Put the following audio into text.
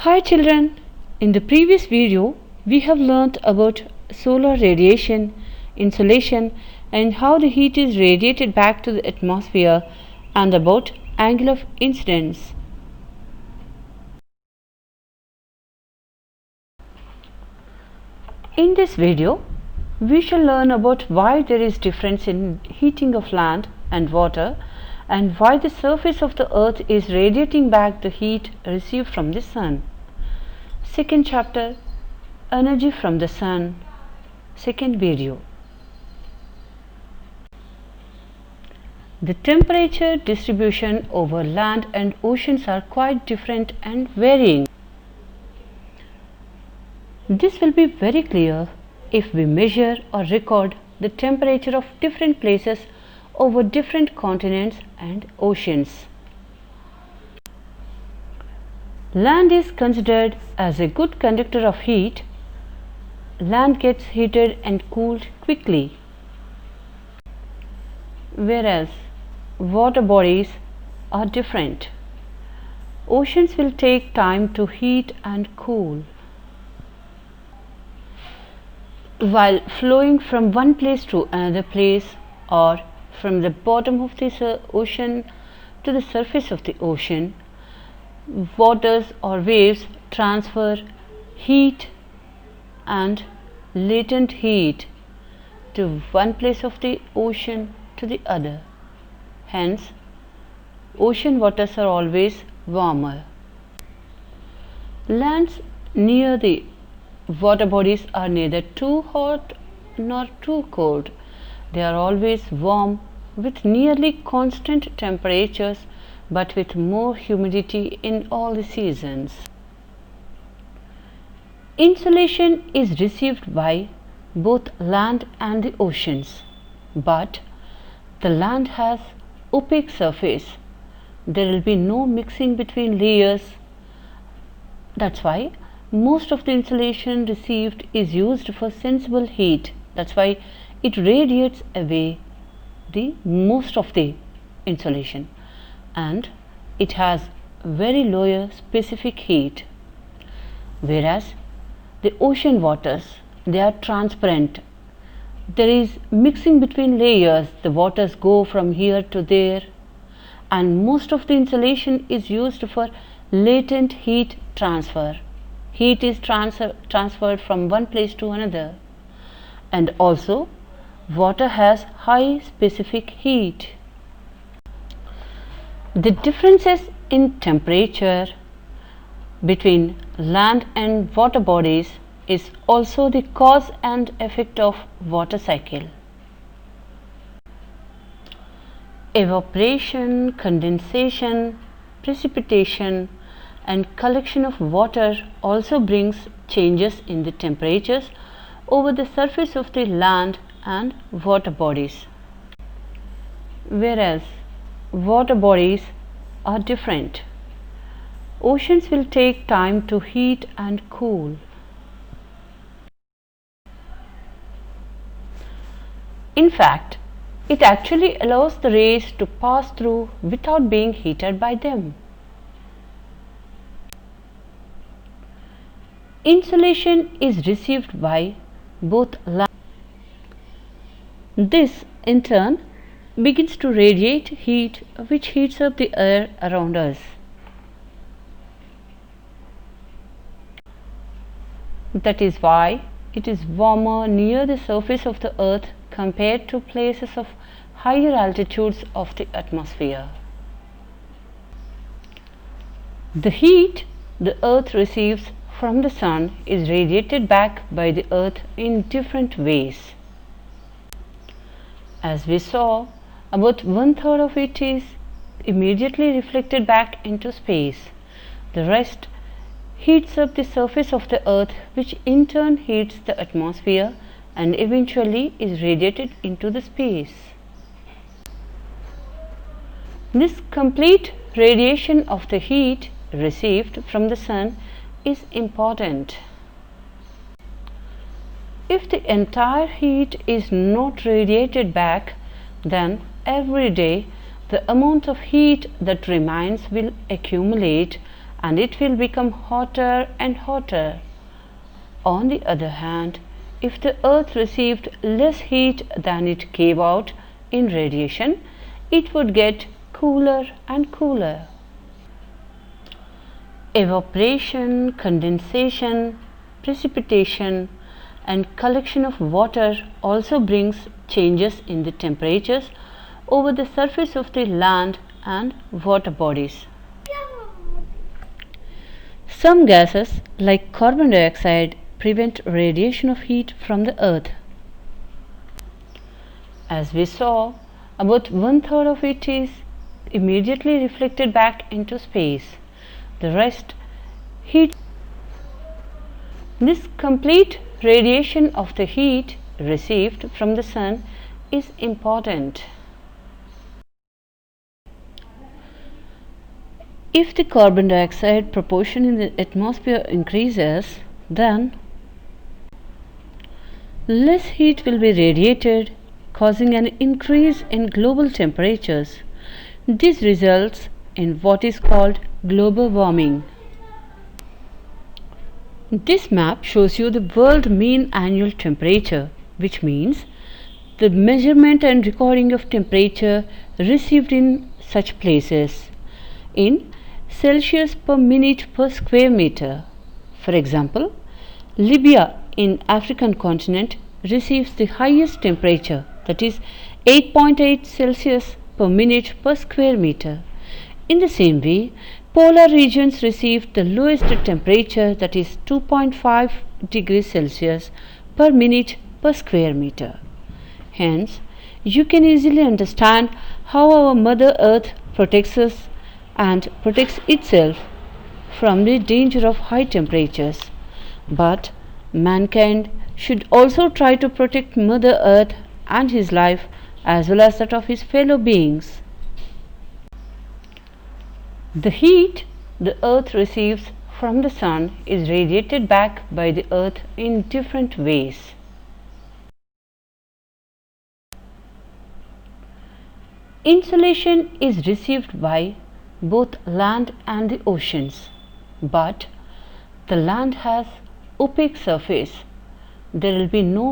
Hi children, in the previous video we have learnt about solar radiation, insolation and how the heat is radiated back to the atmosphere and about angle of incidence. In this video we shall learn about why there is difference in heating of land and water and why the surface of the earth is radiating back the heat received from the sun. Second chapter, Energy from the Sun, second video. The temperature distribution over land and oceans are quite different and varying. This will be very clear if we measure or record the temperature of different places over different continents and oceans. Land is considered as a good conductor of heat. Land gets heated and cooled quickly, whereas water bodies are different. Oceans will take time to heat and cool. While flowing from one place to another place or from the bottom of the ocean to the surface of the ocean, waters or waves transfer heat and latent heat to one place of the ocean to the other. Hence, ocean waters are always warmer. Lands near the water bodies are neither too hot nor too cold. They are always warm with nearly constant temperatures but with more humidity in all the seasons. Insolation is received by both land and the oceans, but the land has opaque surface. There will be no mixing between layers. That's why most of the insolation received is used for sensible heat. That's why it radiates away the most of the insolation, and it has very lower specific heat. Whereas the ocean waters, they are transparent. There is mixing between layers. The waters go from here to there, and most of the insolation is used for latent heat transfer. Heat is transferred from one place to another, and also water has high specific heat. The differences in temperature between land and water bodies is also the cause and effect of water cycle. Evaporation, condensation, precipitation and collection of water also brings changes in the temperatures over the surface of the land and water bodies, whereas water bodies are different. Oceans will take time to heat and cool. In fact, it actually allows the rays to pass through without being heated by them. Insolation is received by both land. This in turn begins to radiate heat, which heats up the air around us. That is why it is warmer near the surface of the earth compared to places of higher altitudes of the atmosphere. The heat the earth receives from the sun is radiated back by the earth in different ways. As we saw, about 1/3 of it is immediately reflected back into space. The rest heats up the surface of the earth, which in turn heats the atmosphere and eventually is radiated into the space. This complete radiation of the heat received from the sun is important. If the entire heat is not radiated back, then every day the amount of heat that remains will accumulate and it will become hotter and hotter. On the other hand, if the earth received less heat than it gave out in radiation, it would get cooler and cooler. Evaporation, condensation, precipitation, and collection of water also brings changes in the temperatures over the surface of the land and water bodies. Some gases like carbon dioxide prevent radiation of heat from the earth. As we saw, about 1/3 of it is immediately reflected back into space. The rest heat. This complete radiation of the heat received from the sun is important. If the carbon dioxide proportion in the atmosphere increases, then less heat will be radiated, causing an increase in global temperatures. This results in what is called global warming. This map shows you the world mean annual temperature, which means the measurement and recording of temperature received in such places in Celsius per minute per square meter. For example, Libya in African continent receives the highest temperature, that is 8.8 Celsius per minute per square meter. In the same way, polar regions receive the lowest temperature, that is 2.5 degrees Celsius per minute per square meter. Hence, you can easily understand how our Mother Earth protects us and protects itself from the danger of high temperatures. But mankind should also try to protect Mother Earth and his life as well as that of his fellow beings. The heat the earth receives from the sun is radiated back by the earth in different ways. Insolation is received by both land and the oceans, but the land has opaque surface. There will be no